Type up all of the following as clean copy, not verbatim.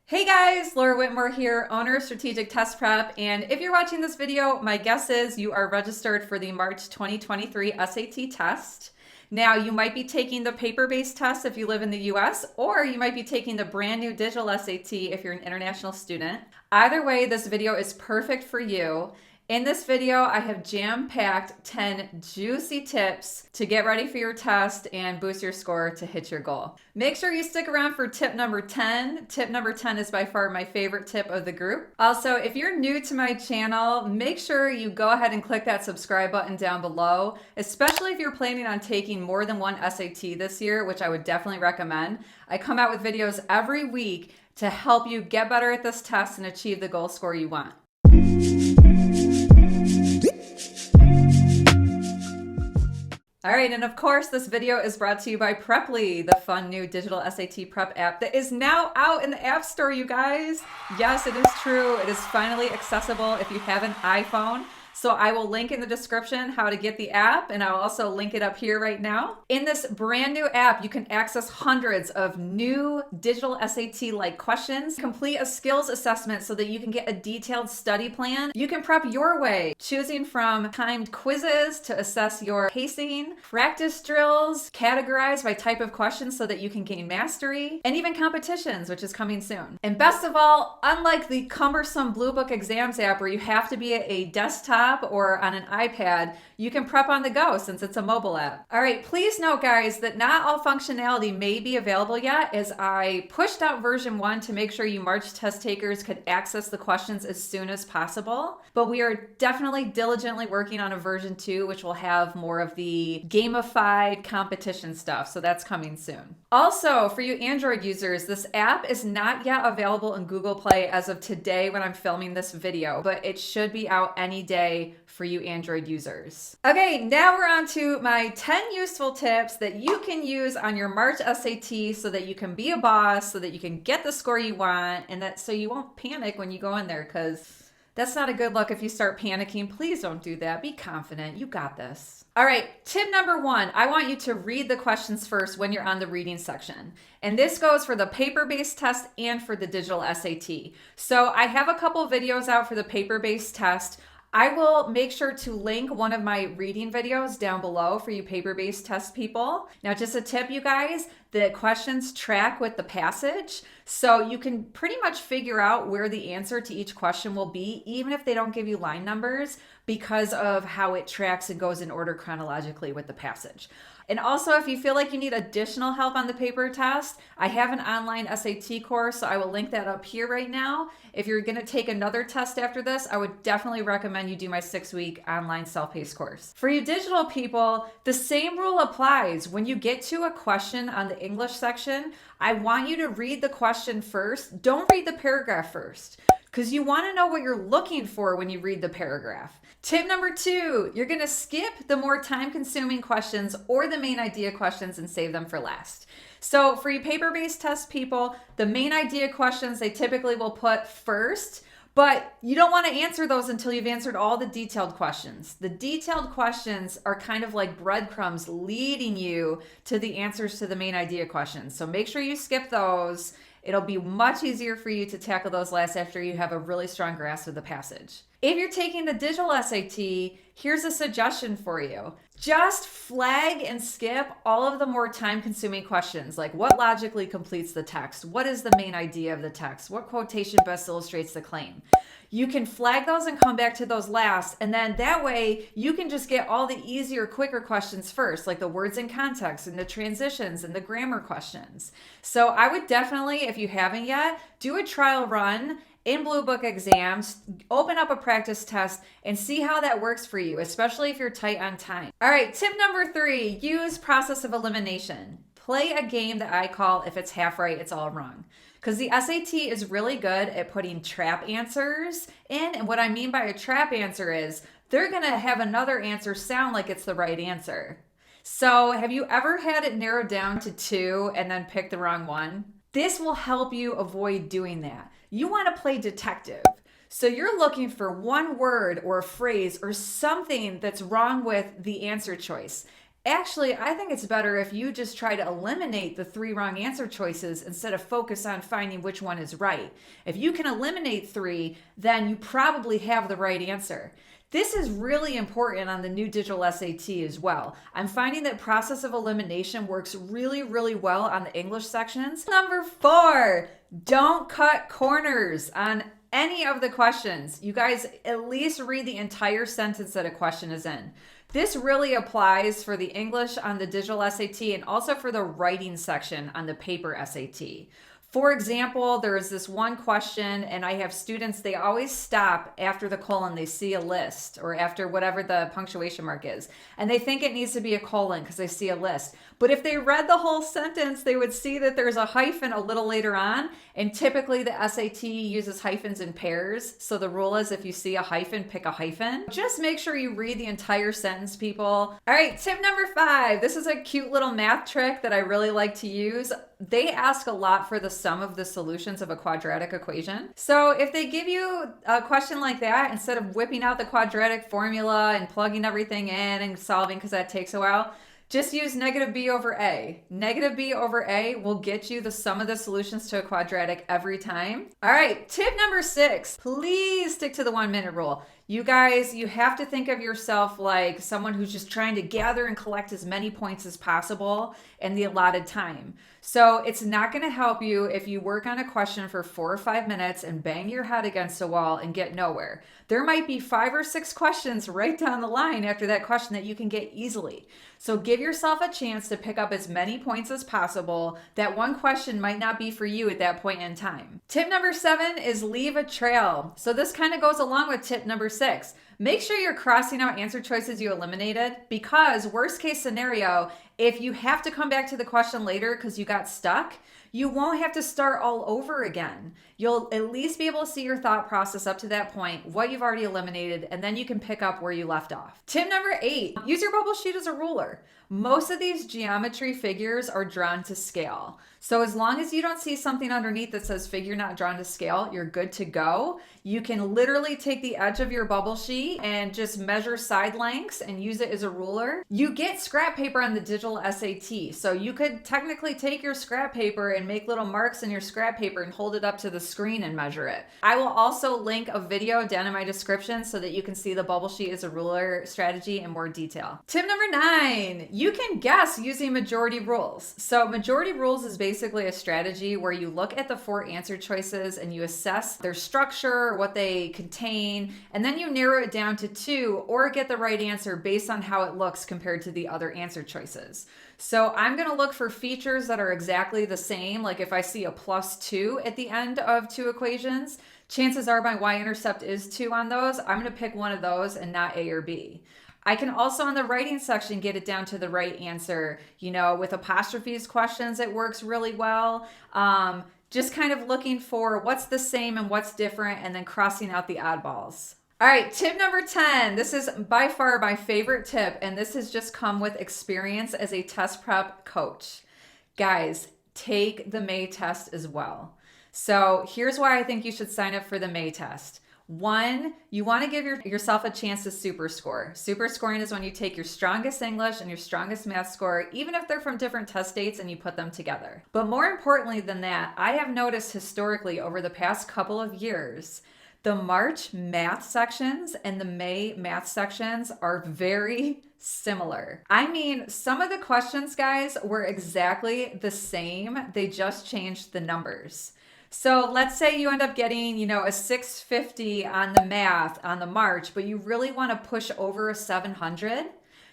Hey guys, Laura Whitmore here, owner of Strategic Test Prep. And if you're watching this video, my guess is you are registered for the March 2023 SAT test. Now, you might be taking the paper-based test if you live in the US, or you might be taking the brand new digital SAT if you're an international student. Either way, this video is perfect for you. In this video, I have jam-packed 10 juicy tips to get ready for your test and boost your score to hit your goal. Make sure you stick around for tip number 10. Tip number 10 is by far my favorite tip of the group. Also, if you're new to my channel, make sure you go ahead and click that subscribe button down below, especially if you're planning on taking more than one SAT this year, which I would definitely recommend. I come out with videos every week to help you get better at this test and achieve the goal score you want. All right, and of course, this video is brought to you by Preply, the fun new digital SAT prep app that is now out in the App Store, you guys. Yes, it is true. It is finally accessible if you have an iPhone. So I will link in the description how to get the app, and I'll also link it up here right now. In this brand new app, you can access hundreds of new digital SAT-like questions, complete a skills assessment so that you can get a detailed study plan. You can prep your way, choosing from timed quizzes to assess your pacing, practice drills, categorized by type of questions so that you can gain mastery, and even competitions, which is coming soon. And best of all, unlike the cumbersome Blue Book Exams app where you have to be at a desktop or on an iPad, you can prep on the go since it's a mobile app. All right, please note, guys, that not all functionality may be available yet, as I pushed out version 1 to make sure you March test takers could access the questions as soon as possible. But we are definitely diligently working on a version 2, which will have more of the gamified competition stuff. So that's coming soon. Also, for you Android users, this app is not yet available in Google Play as of today when I'm filming this video, but it should be out any day for you Android users. Okay, now we're on to my 10 useful tips that you can use on your March SAT so that you can be a boss, so that you can get the score you want, and that so you won't panic when you go in there, because that's not a good look if you start panicking. Please don't do that. Be confident. You got this. All right, tip number 1, I want you to read the questions first when you're on the reading section. And this goes for the paper-based test and for the digital SAT. So I have a couple videos out for the paper-based test. I will make sure to link one of my reading videos down below for you paper-based test people. Now, just a tip, you guys, the questions track with the passage, so you can pretty much figure out where the answer to each question will be, even if they don't give you line numbers, because of how it tracks and goes in order chronologically with the passage. And also, if you feel like you need additional help on the paper test, I have an online SAT course, so I will link that up here right now. If you're gonna take another test after this, I would definitely recommend you do my 6-week online self-paced course. For you digital people, the same rule applies. When you get to a question on the English section, I want you to read the question first. Don't read the paragraph first, because you want to know what you're looking for when you read the paragraph. Tip number 2, you're going to skip the more time-consuming questions or the main idea questions and save them for last. So for you paper-based test people, the main idea questions they typically will put first, but you don't want to answer those until you've answered all the detailed questions. The detailed questions are kind of like breadcrumbs leading you to the answers to the main idea questions. So make sure you skip those. It'll be much easier for you to tackle those last after you have a really strong grasp of the passage. If you're taking the digital SAT, here's a suggestion for you. Just flag and skip all of the more time-consuming questions, like what logically completes the text? What is the main idea of the text? What quotation best illustrates the claim? You can flag those and come back to those last, and then that way you can just get all the easier, quicker questions first, like the words in context and the transitions and the grammar questions. So I would definitely, if you haven't yet, do a trial run in Blue Book Exams, open up a practice test and see how that works for you, especially if you're tight on time. All right, tip number 3, use process of elimination. Play a game that I call if it's half right, it's all wrong. Because the SAT is really good at putting trap answers in. And what I mean by a trap answer is they're going to have another answer sound like it's the right answer. So have you ever had it narrowed down to 2 and then pick the wrong one? This will help you avoid doing that. You want to play detective. So you're looking for one word or a phrase or something that's wrong with the answer choice. Actually, I think it's better if you just try to eliminate the 3 wrong answer choices instead of focus on finding which one is right. If you can eliminate 3, then you probably have the right answer. This is really important on the new digital SAT as well. I'm finding that process of elimination works really, really well on the English sections. Number 4, don't cut corners on any of the questions. You guys at least read the entire sentence that a question is in. This really applies for the English on the digital SAT and also for the writing section on the paper SAT. For example, there is this one question, and I have students, they always stop after the colon. They see a list, or after whatever the punctuation mark is, and they think it needs to be a colon because they see a list. But if they read the whole sentence, they would see that there's a hyphen a little later on, and typically the SAT uses hyphens in pairs. So the rule is if you see a hyphen, pick a hyphen. Just make sure you read the entire sentence, people. All right, tip number 5. This is a cute little math trick that I really like to use. They ask a lot for the sum of the solutions of a quadratic equation. So if they give you a question like that, instead of whipping out the quadratic formula and plugging everything in and solving, because that takes a while, just use negative b over a. Negative b over a will get you the sum of the solutions to a quadratic every time. All right, tip number 6, please stick to the 1-minute rule. You guys, you have to think of yourself like someone who's just trying to gather and collect as many points as possible in the allotted time. So it's not going to help you if you work on a question for 4 or 5 minutes and bang your head against a wall and get nowhere. There might be 5 or 6 questions right down the line after that question that you can get easily. So give yourself a chance to pick up as many points as possible. That one question might not be for you at that point in time. Tip number 7 is leave a trail. So this kind of goes along with tip number 6. Make sure you're crossing out answer choices you eliminated, because worst case scenario, if you have to come back to the question later because you got stuck, you won't have to start all over again. You'll at least be able to see your thought process up to that point, what you've already eliminated, and then you can pick up where you left off. Tip number 8, use your bubble sheet as a ruler. Most of these geometry figures are drawn to scale. So as long as you don't see something underneath that says figure not drawn to scale, you're good to go. You can literally take the edge of your bubble sheet and just measure side lengths and use it as a ruler. You get scrap paper on the digital SAT. So you could technically take your scrap paper and make little marks in your scrap paper and hold it up to the screen and measure it. I will also link a video down in my description so that you can see the bubble sheet as a ruler strategy in more detail. Tip number 9, you can guess using majority rules. So majority rules is basically a strategy where you look at the 4 answer choices and you assess their structure, what they contain, and then you narrow it down to 2 or get the right answer based on how it looks compared to the other answer choices. So I'm going to look for features that are exactly the same. Like if I see a +2 at the end of 2 equations, chances are my y-intercept is 2 on those. I'm going to pick one of those and not A or B. I can also on the writing section get it down to the right answer. You know, with apostrophes questions, it works really well. Just kind of looking for what's the same and what's different and then crossing out the oddballs. All right, tip number 10. This is by far my favorite tip, and this has just come with experience as a test prep coach. Guys, take the May test as well. So here's why I think you should sign up for the May test. 1, you want to give yourself a chance to super score. Super scoring is when you take your strongest English and your strongest math score, even if they're from different test dates, and you put them together. But more importantly than that, I have noticed historically over the past couple of years, the March math sections and the May math sections are very similar. I mean, some of the questions, guys, were exactly the same. They just changed the numbers. So let's say you end up getting, a 650 on the math on the March, but you really want to push over a 700.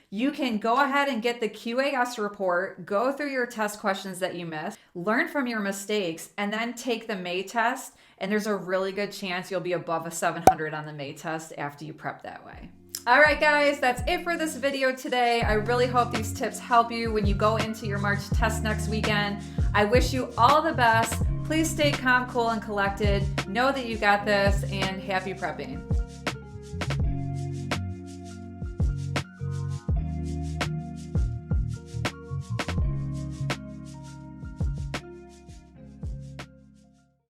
You can go ahead and get the QAS report, go through your test questions that you missed, learn from your mistakes, and then take the May test. And there's a really good chance you'll be above a 700 on the May test after you prep that way. All right, guys, that's it for this video today. I really hope these tips help you when you go into your March test next weekend. I wish you all the best. Please stay calm, cool, and collected. Know that you got this, and happy prepping.